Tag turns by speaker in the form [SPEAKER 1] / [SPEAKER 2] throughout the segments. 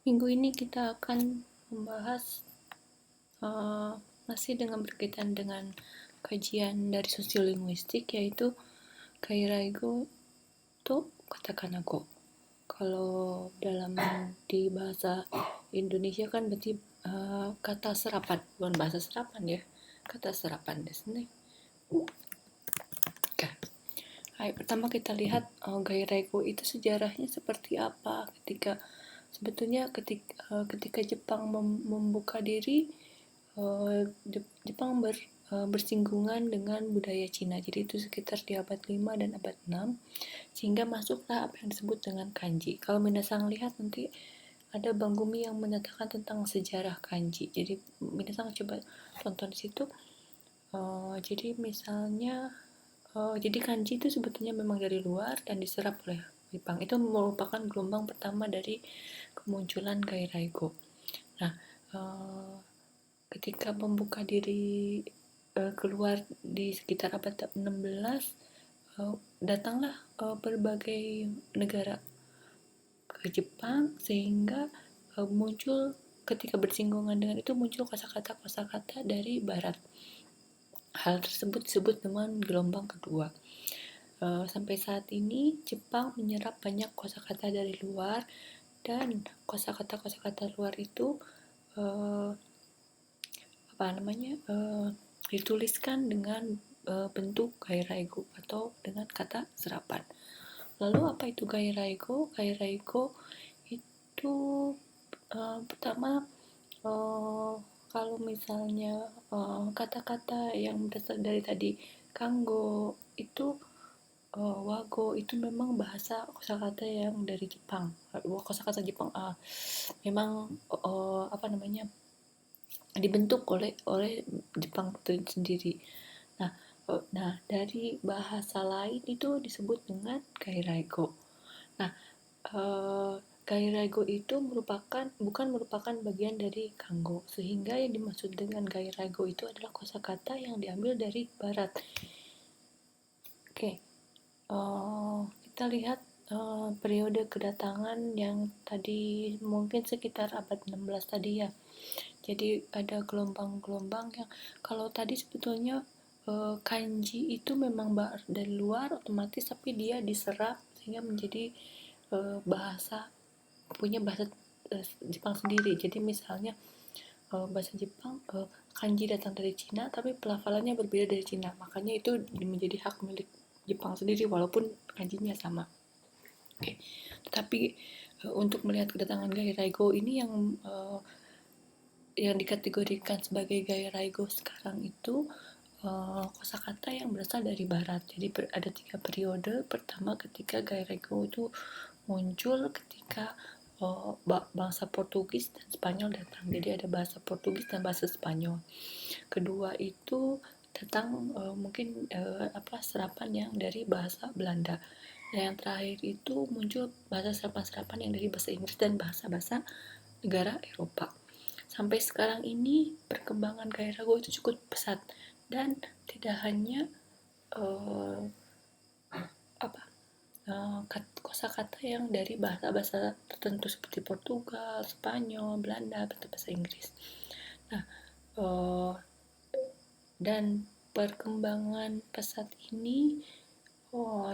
[SPEAKER 1] Minggu ini kita akan membahas masih dengan berkaitan dengan kajian dari sosiolinguistik, yaitu kairaigo to katakana go. Kalau dalam di bahasa Indonesia kan berarti kata serapan, bukan bahasa serapan ya, kata serapan desu ne. Hai, pertama kita lihat gairaigo itu sejarahnya seperti apa sebetulnya ketika Jepang membuka diri, Jepang bersinggungan dengan budaya Cina. Jadi itu sekitar di abad 5 dan abad 6, sehingga masuklah apa yang disebut dengan kanji. Kalau minasang lihat nanti ada Bang Gumi yang menyatakan tentang sejarah kanji. Jadi minasang coba tonton di situ. Jadi misalnya jadi kanji itu sebetulnya memang dari luar dan diserap oleh Jepang. Itu merupakan gelombang pertama dari kemunculan gairaigo. Nah, ketika membuka diri keluar di sekitar abad 16, datanglah berbagai negara ke Jepang, sehingga muncul ketika bersinggungan dengan itu muncul kosakata dari barat. Hal tersebut disebut dengan gelombang kedua. Sampai saat ini Jepang menyerap banyak kosakata dari luar, dan kosakata luar itu dituliskan dengan bentuk gairaigo atau dengan kata serapan. Lalu apa itu gairaigo? Gairaigo itu pertama, kalau misalnya kata-kata yang berasal dari tadi kanggo itu, wago itu memang bahasa kosakata yang dari Jepang. Kosakata Jepang memang dibentuk oleh Jepang sendiri. Nah, dari bahasa lain itu disebut dengan gairaigo. Nah, gairaigo itu bukan merupakan bagian dari kanggo, sehingga yang dimaksud dengan gairaigo itu adalah kosakata yang diambil dari barat. Oke, kita lihat periode kedatangan yang tadi mungkin sekitar abad 16 tadi ya. Jadi ada gelombang-gelombang yang kalau tadi sebetulnya kanji itu memang dari luar otomatis, tapi dia diserap sehingga menjadi punya bahasa Jepang sendiri. Jadi misalnya bahasa Jepang, kanji datang dari Cina tapi pelafalannya berbeda dari Cina, makanya itu menjadi hak milik Jepang sendiri walaupun kanjinya sama. Oke. Tetapi untuk melihat kedatangan gairaigo ini yang dikategorikan sebagai gairaigo sekarang itu kosakata yang berasal dari barat. Jadi ada 3 periode. Pertama, ketika gairaigo itu muncul ketika bangsa Portugis dan Spanyol datang. Jadi ada bahasa Portugis dan bahasa Spanyol. Kedua itu datang mungkin serapan yang dari bahasa Belanda. Dan yang terakhir itu muncul bahasa serapan-serapan yang dari bahasa Inggris dan bahasa-bahasa negara Eropa. Sampai sekarang ini perkembangan gairaigo itu cukup pesat, dan tidak hanya kosakata yang dari bahasa-bahasa tertentu seperti Portugal, Spanyol, Belanda, bahasa Inggris. Nah, dan perkembangan pesat ini,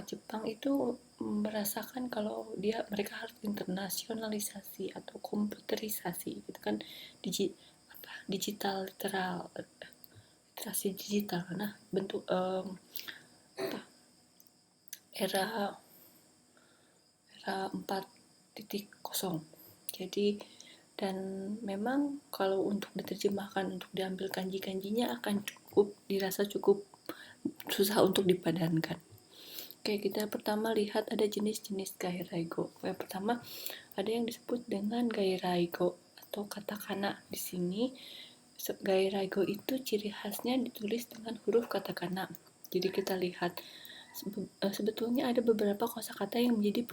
[SPEAKER 1] Jepang itu merasakan kalau mereka harus internasionalisasi atau komputerisasi gitu kan, literasi digital. Nah, bentuk era 4.0. Jadi, dan memang kalau untuk diterjemahkan, untuk diambil kanji-kanjinya akan dirasa cukup susah untuk dipadankan. Oke, kita pertama lihat ada jenis-jenis gairaigo. Yang pertama ada yang disebut dengan gairaigo atau katakana. Di sini gairaigo itu ciri khasnya ditulis dengan huruf katakana. Jadi kita lihat sebetulnya ada beberapa kosakata yang menjadi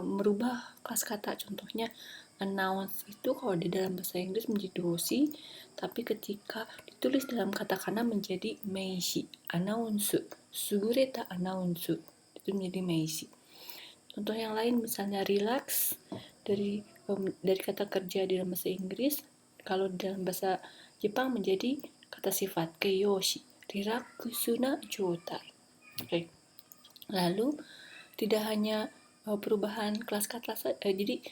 [SPEAKER 1] merubah kelas kata. Contohnya announce itu kalau di dalam bahasa Inggris menjadi dosi, tapi ketika ditulis dalam katakana menjadi meishi. Announce, sugureta announce itu menjadi meishi. Contoh yang lain misalnya relax, dari dari kata kerja di dalam bahasa Inggris, kalau dalam bahasa Jepang menjadi kata sifat keiyoshi, rirakusuna jotai. Oke. Lalu tidak hanya perubahan kelas kata jadi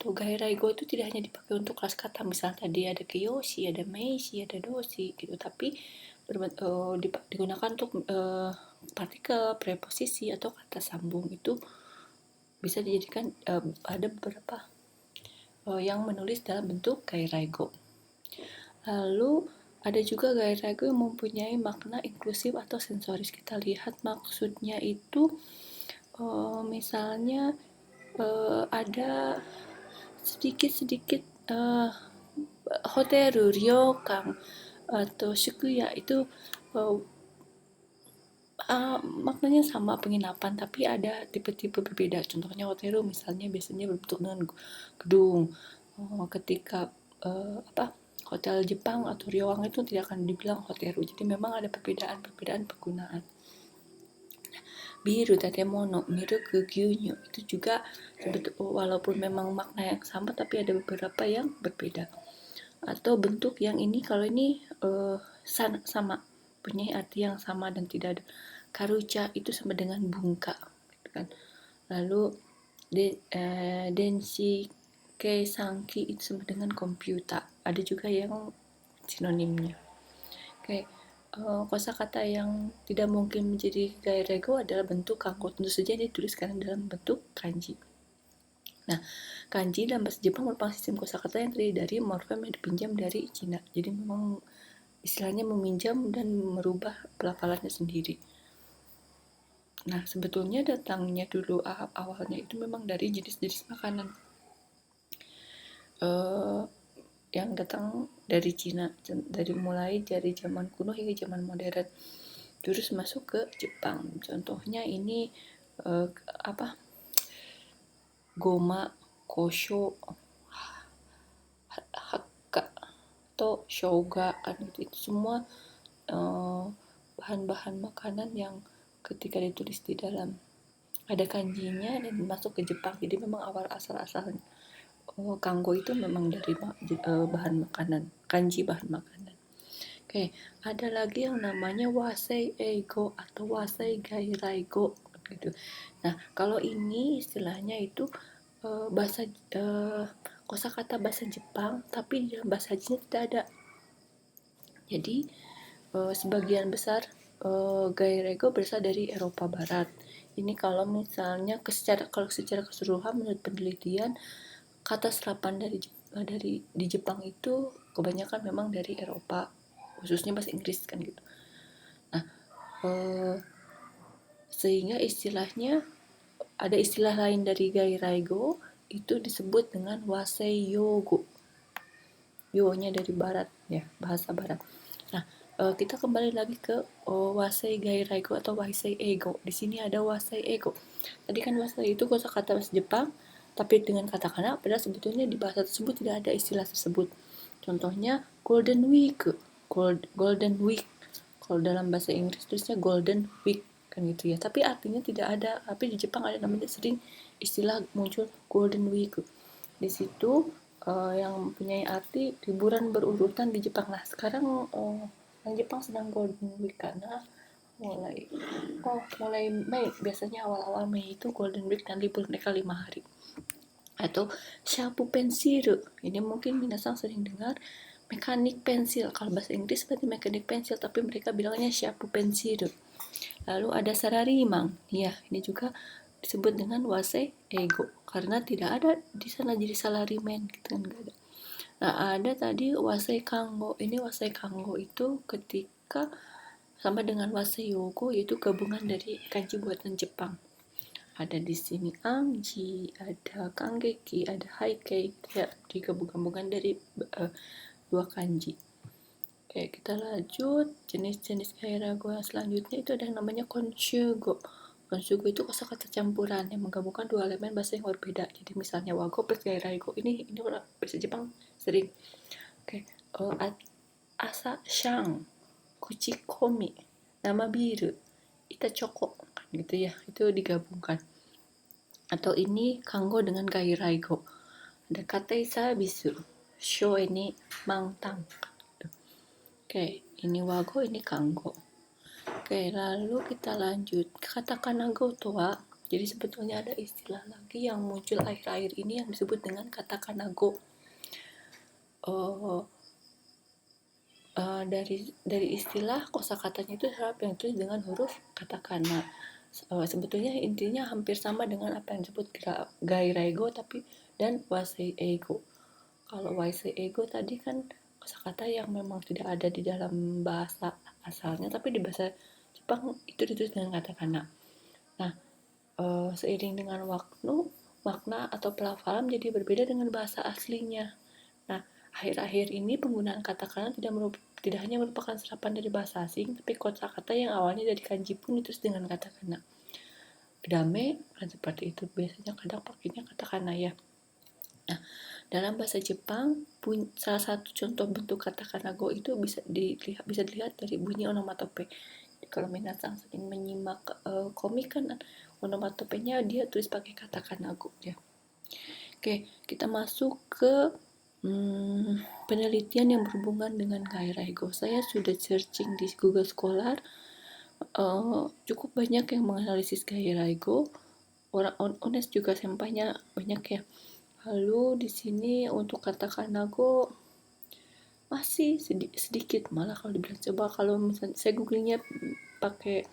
[SPEAKER 1] togai raigo itu tidak hanya dipakai untuk kelas kata, misalnya tadi ada kiyoshi, ada meishi, ada doshi gitu, tapi digunakan untuk partikel, preposisi atau kata sambung. Itu bisa dijadikan ada beberapa yang menulis dalam bentuk gairaigo. Lalu ada juga gairaigo yang mempunyai makna inklusif atau sensoris. Kita lihat maksudnya itu misalnya ada sedikit-sedikit hotel, ryokan atau shukuya itu maknanya sama, penginapan, tapi ada tipe-tipe berbeda. Contohnya hotel misalnya biasanya berbentuk dengan gedung. Ketika hotel Jepang atau ryokan itu tidak akan dibilang hotel. Jadi memang ada perbedaan penggunaan. Biru, tatemono, miruku, gyunyu itu juga walaupun memang makna yang sama tapi ada beberapa yang berbeda. Atau bentuk yang ini, kalau ini sama, punya arti yang sama dan tidak ada. Karucha itu sama dengan bungka, gitu kan. Lalu denshi keisanki itu sama dengan komputer. Ada juga yang sinonimnya. Oke. Kosakata yang tidak mungkin menjadi gairaigo adalah bentuk kango. Tentu saja dituliskan dalam bentuk kanji. Nah, kanji dalam bahasa Jepang merupakan sistem kosakata yang terdiri dari morfem yang dipinjam dari Cina. Jadi memang istilahnya meminjam dan merubah pelafalannya sendiri. Nah, sebetulnya datangnya dulu awalnya itu memang dari jenis-jenis makanan yang datang dari Cina, mulai dari zaman kuno hingga zaman modern, terus masuk ke Jepang. Contohnya ini goma, kosho, hakka, atau shoga kan, itu semua bahan-bahan makanan yang ketika ditulis di dalam ada kanjinya dan masuk ke Jepang. Jadi memang asal-asalnya kanggo itu memang dari bahan makanan, kanji bahan makanan. Oke, ada lagi yang namanya wasei eigo atau wasei gairaigo gitu. Nah, kalau ini istilahnya itu bahasa kosakata bahasa Jepang, tapi dalam bahasa Cina tidak ada. Jadi sebagian besar gairaigo berasal dari Eropa Barat. Ini kalau misalnya kalau secara keseluruhan menurut penelitian, kata serapan di Jepang itu kebanyakan memang dari Eropa, khususnya bahasa Inggris kan gitu. Nah, sehingga istilahnya ada istilah lain dari gairaigo itu disebut dengan wasei yogo. Yo-nya dari barat ya, bahasa barat. Nah, kita kembali lagi ke wasei gairaigo atau wasei eigo. Di sini ada wasei eigo. Tadi kan wasei itu kosakata bahasa Jepang, tapi dengan katakana, padahal sebetulnya di bahasa tersebut tidak ada istilah tersebut. Contohnya golden week, golden week. Kalau dalam bahasa Inggris tulisnya golden week kan gitu ya. Tapi artinya tidak ada. Tapi di Jepang ada namanya sering istilah muncul golden week. Di situ yang mempunyai arti liburan berurutan di Jepang. Nah, sekarang orang Jepang sedang golden week karena mulai Mei, biasanya awal-awal Mei itu golden week dan libur mereka 5 hari. Atau sharpu pensil, ini mungkin minasan sering dengar mekanik pensil. Kalau bahasa Inggris berarti mekanik pensil, tapi mereka bilangnya sharpu pensil. Lalu ada salarimang, ya ini juga disebut dengan wasei eigo karena tidak ada di sana jadi salaryman gitu kan, gak ada. Nah, ada tadi wasei kango. Ini wasei kango itu ketika sama dengan wasei yogo, yaitu gabungan dari kanji buatan Jepang. Ada di sini anji, ada kangeki, ada haikei, ya, digabung-gabungan dari dua kanji. Oke, kita lanjut. Jenis-jenis gairaigo yang selanjutnya itu ada yang namanya konshugo. Konshugo itu kosakata campuran yang menggabungkan dua elemen bahasa yang berbeda. Jadi misalnya wago plus gairaigo. Ini bahasa Jepang sering. Oke, asa shang, kuchikomi, nama biru, ita choko, gitu ya. Itu digabungkan. Atau ini kanggo dengan gairaigo. ada kataisa bisu, sho ini mangtang. Oke, ini wago, ini kanggo. Oke, lalu kita lanjut. Kata kanago to wa, jadi sebetulnya ada istilah lagi yang muncul akhir-akhir ini yang disebut dengan kata kanago. Dari istilah kosakatanya itu yang ditulis dengan huruf katakana. Sebetulnya intinya hampir sama dengan apa yang disebut gairaigo tapi dan wasei ego. Kalau wasei ego tadi kan kosakata yang memang tidak ada di dalam bahasa asalnya, tapi di bahasa Jepang itu ditulis dengan katakana. Nah, seiring dengan makna atau pelafalan jadi berbeda dengan bahasa aslinya. Nah, akhir-akhir ini penggunaan katakana tidak hanya merupakan serapan dari bahasa asing, tapi kosakata yang awalnya dari kanji pun ditulis dengan katakana. Dame kan seperti itu, biasanya kadang pakainya katakana ya. Nah, dalam bahasa Jepang, salah satu contoh bentuk katakana go itu bisa dilihat dari bunyi onomatope. Kalau minasang sering menyimak komik kan onomatopenya dia tulis pakai katakana go ya. Oke, kita masuk ke penelitian yang berhubungan dengan gairaigo. Saya sudah searching di Google Scholar, cukup banyak yang menganalisis gairaigo. Orang honest juga sampahnya banyak ya. Lalu di sini untuk kata kanago masih sedikit, malah kalau dibilang coba kalau misalnya saya googlingnya pakai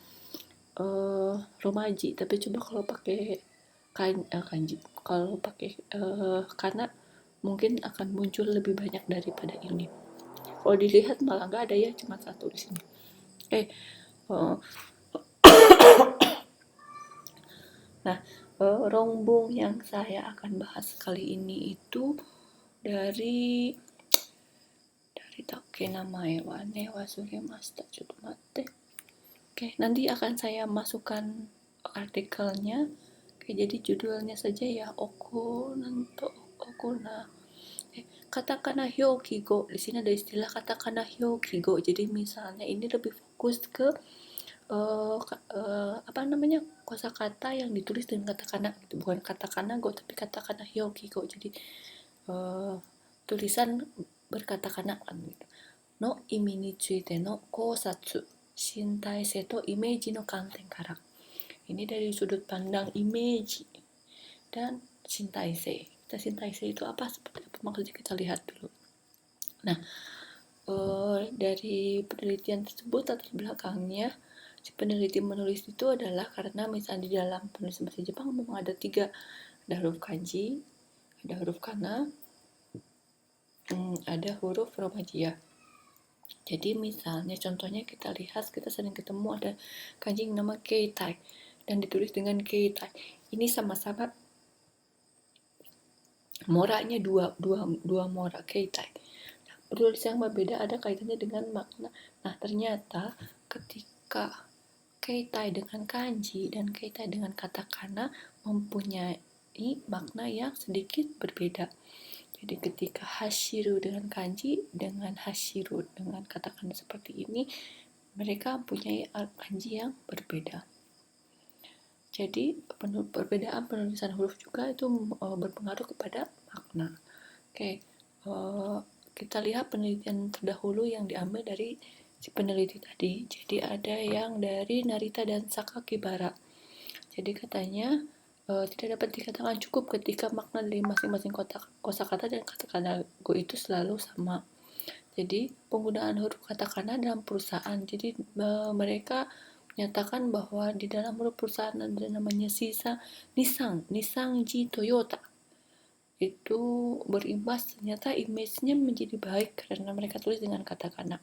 [SPEAKER 1] romaji, tapi coba kalau pakai kanji, kalau pakai kana mungkin akan muncul lebih banyak daripada ini. Kalau dilihat malah nggak ada ya, cuma satu di sini. Nah, rongbong yang saya akan bahas kali ini itu dari take namae wa ne wasuremashita. Oke, nanti akan saya masukkan artikelnya. Oke, jadi judulnya saja ya, okuna. Katakana hyokigo. Di sini ada istilah katakana hyokigo. Jadi misalnya ini lebih fokus ke kosakata yang ditulis dengan katakana, gitu. Bukan katakana go tapi katakana hyokigo. Jadi tulisan berkatakana kan gitu. No imi ni tsuite no kosatsu shintai sei to imeji no kanten kara. Ini dari sudut pandang imeji dan shintai sei. Shintai sei itu apa, seperti apa maksudnya, kita lihat dulu. Nah, dari penelitian tersebut latar belakangnya, si peneliti menulis itu adalah karena misalnya di dalam penulisan bahasa Jepang memang ada 3, ada huruf kanji, ada huruf kana, ada huruf romaji ya. Jadi misalnya contohnya kita lihat, kita sering ketemu ada kanji yang nama keitai dan ditulis dengan keitai. Ini sama-sama moranya dua mora keitai. Penulisan yang berbeda ada kaitannya dengan makna. Nah, ternyata ketika keitai dengan kanji dan keitai dengan katakana mempunyai makna yang sedikit berbeda. Jadi ketika hashiru dengan kanji dengan hashiru dengan katakana seperti ini, mereka mempunyai kanji yang berbeda. Jadi perbedaan penulisan huruf juga itu berpengaruh kepada makna. Oke, kita lihat penelitian terdahulu yang diambil dari si peneliti tadi. Jadi ada yang dari Narita dan Sakakibara. Jadi katanya tidak dapat dikatakan cukup ketika makna dari masing-masing kosakata dan katakana go itu selalu sama. Jadi penggunaan huruf katakana dalam perusahaan. Jadi mereka menyatakan bahwa di dalam huruf perusahaan ada namanya Nissan Toyota. Itu berimbas ternyata image-nya menjadi baik karena mereka tulis dengan katakana.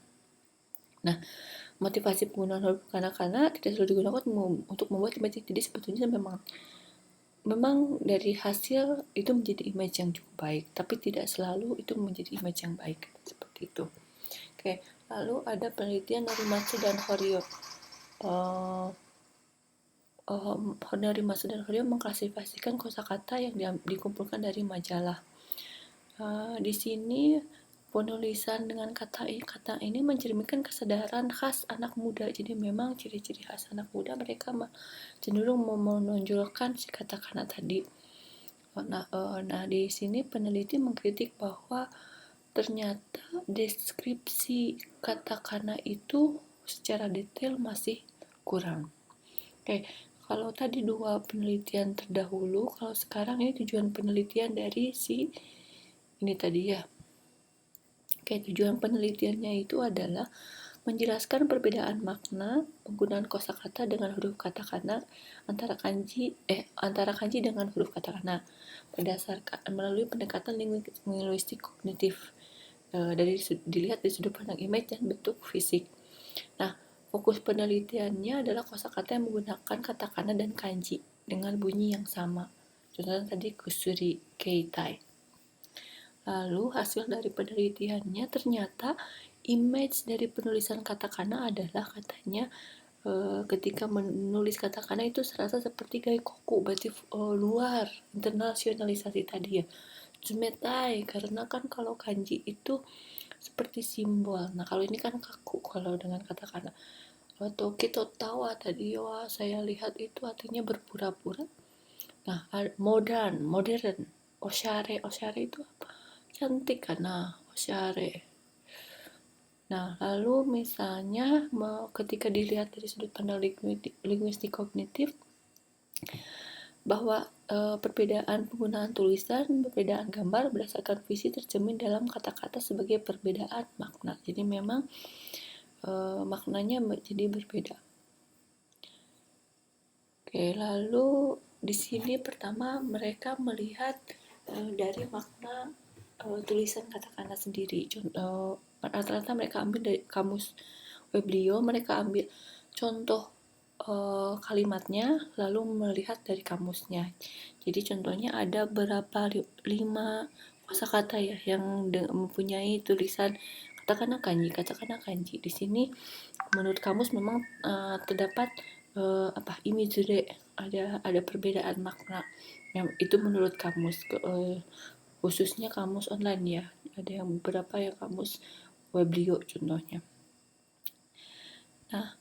[SPEAKER 1] Nah, motivasi penggunaan huruf katakana tidak selalu digunakan untuk membuat image. Jadi sebetulnya memang dari hasil itu menjadi image yang cukup baik, tapi tidak selalu itu menjadi image yang baik, seperti itu. Oke, lalu ada penelitian dari Matsu dan Horio. Matsu dan Horio mengklasifikasikan kosakata yang dikumpulkan dari majalah. Di sini penulisan dengan kata ini mencerminkan kesadaran khas anak muda. Jadi memang ciri-ciri khas anak muda, mereka cenderung menonjolkan si katakana tadi. Nah, di sini peneliti mengkritik bahwa ternyata deskripsi katakana itu secara detail masih kurang. Oke, kalau tadi 2 penelitian terdahulu, kalau sekarang ini tujuan penelitian dari si ini tadi ya. Oke, tujuan penelitiannya itu adalah menjelaskan perbedaan makna penggunaan kosakata dengan huruf katakana antara kanji dengan huruf katakana berdasarkan melalui pendekatan linguistik kognitif dilihat dari sudut pandang image dan bentuk fisik. Nah, fokus penelitiannya adalah kosakata yang menggunakan katakana dan kanji dengan bunyi yang sama. Contohnya tadi kusuri keitai. Lalu hasil dari penelitiannya ternyata image dari penulisan katakana adalah katanya ketika menulis katakana itu serasa seperti gaikoku, berarti luar, internasionalisasi tadi ya. Tsumetai, karena kan kalau kanji itu seperti simbol. Nah, kalau ini kan kaku kalau dengan katakana. Atau kita tahu tadi wah saya lihat itu artinya berpura-pura. Nah, modern, oshare itu apa? Cantik kan? Nah, oshare. Nah, lalu misalnya ketika dilihat dari sudut pandang linguistik kognitif, bahwa perbedaan penggunaan tulisan, perbedaan gambar berdasarkan visi tercermin dalam kata-kata sebagai perbedaan makna. Jadi memang maknanya jadi berbeda. Oke, lalu di sini pertama mereka melihat dari makna tulisan katakana sendiri. Rata-rata mereka ambil dari kamus Weblio, mereka ambil contoh kalimatnya lalu melihat dari kamusnya. Jadi contohnya ada berapa 5 kosakata ya yang mempunyai tulisan katakana kanji. Di sini menurut kamus memang terdapat imizure, ada perbedaan makna. Yang itu menurut kamus khususnya kamus online ya. Ada yang beberapa yang kamus Weblio contohnya. Nah,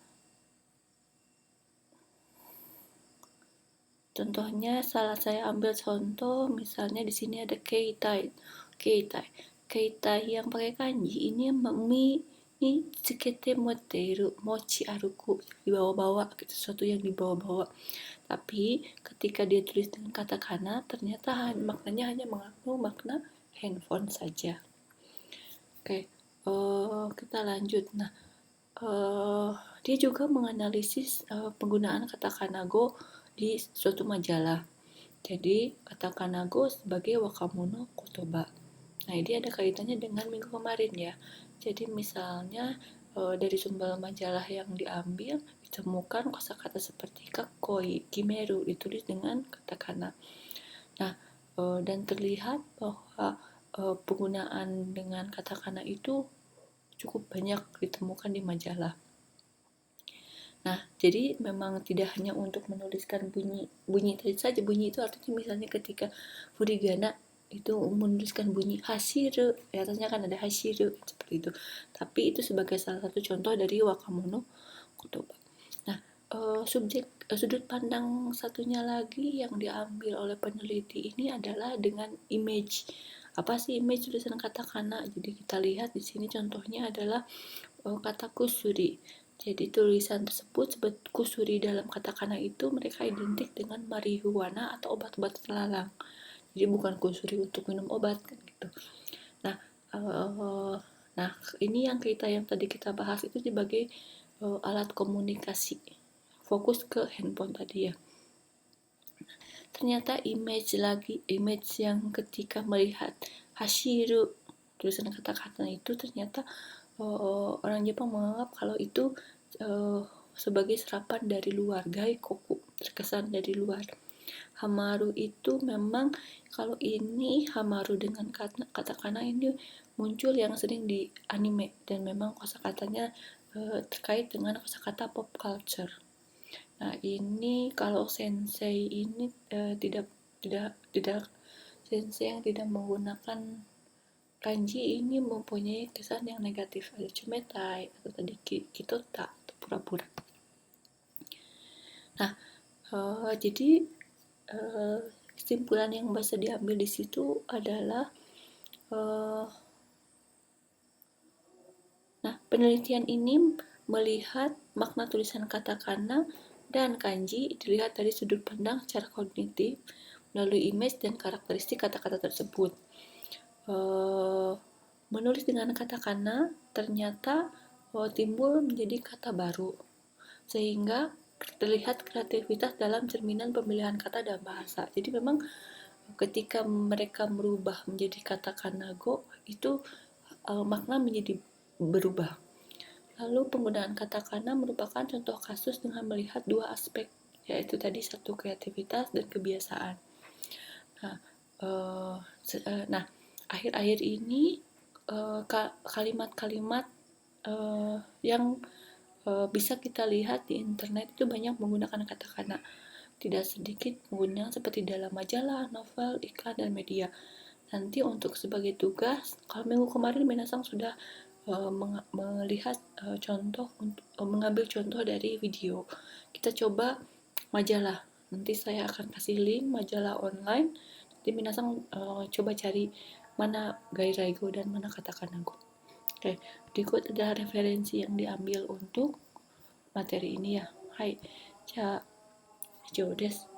[SPEAKER 1] contohnya saya ambil contoh misalnya di sini ada keitai yang pakai kanji ini ni tsukete motteiru mochi aruku, dibawa-bawa gitu, sesuatu yang dibawa-bawa. Tapi ketika dia tulis dengan katakana ternyata maknanya hanya mengandung makna handphone saja. Oke, kita lanjut. Nah, dia juga menganalisis penggunaan katakana go di suatu majalah. Jadi katakana go sebagai wakamono kotoba. Nah, ini ada kaitannya dengan minggu kemarin ya. Jadi misalnya dari sumber majalah yang diambil ditemukan kosakata seperti kakoi, kimeru ditulis dengan katakana. Nah, dan terlihat bahwa penggunaan dengan katakana itu cukup banyak ditemukan di majalah. Nah, jadi memang tidak hanya untuk menuliskan bunyi tadi saja. Bunyi itu artinya misalnya ketika furigana itu menuliskan bunyi hashiru, di atasnya kan ada hashiru seperti itu. Tapi itu sebagai salah satu contoh dari wakamono kotoba. Nah, sudut pandang satunya lagi yang diambil oleh peneliti ini adalah dengan image. Apa sih image tulisan katakana? Jadi kita lihat di sini contohnya adalah kata kusuri. Jadi tulisan tersebut kusuri dalam katakana itu mereka identik dengan marihuana atau obat-obat terlarang. Jadi bukan kusuri untuk minum obat kan gitu. Nah, ini yang tadi kita bahas itu sebagai alat komunikasi. Fokus ke handphone tadi ya. Ternyata image yang ketika melihat hashiru tulisan kata-kata itu ternyata orang Jepang menganggap kalau itu sebagai serapan dari luar, gaikoku, terkesan dari luar. Hamaru itu memang kalau ini hamaru dengan katakana ini muncul yang sering di anime dan memang kosakatanya terkait dengan kosakata pop culture. Nah, ini kalau sensei ini tidak sensei yang tidak menggunakan kanji ini mempunyai kesan yang negatif, ada cumetai atau tadi kitota atau pura-pura. Nah, jadi kesimpulan yang bisa diambil di situ adalah nah, penelitian ini melihat makna tulisan katakana dan kanji dilihat dari sudut pandang secara kognitif melalui image dan karakteristik kata-kata tersebut. Menulis dengan katakana ternyata timbul menjadi kata baru, sehingga terlihat kreativitas dalam cerminan pemilihan kata dan bahasa. Jadi memang ketika mereka merubah menjadi katakana go, itu makna menjadi berubah. Lalu penggunaan katakana merupakan contoh kasus dengan melihat dua aspek, yaitu tadi satu kreativitas dan kebiasaan. Nah, akhir-akhir ini kalimat-kalimat yang bisa kita lihat di internet itu banyak menggunakan katakana. Tidak sedikit menggunakan seperti dalam majalah, novel, iklan, dan media. Nanti untuk sebagai tugas, kalau minggu kemarin Minasang sudah melihat contoh untuk mengambil contoh dari video. Kita coba majalah. Nanti saya akan kasih link majalah online. Nanti Minasang coba cari mana Gairaigo dan mana Katakanago. Oke, berikut adalah referensi yang diambil untuk materi ini ya. Hai, ja, 以上です。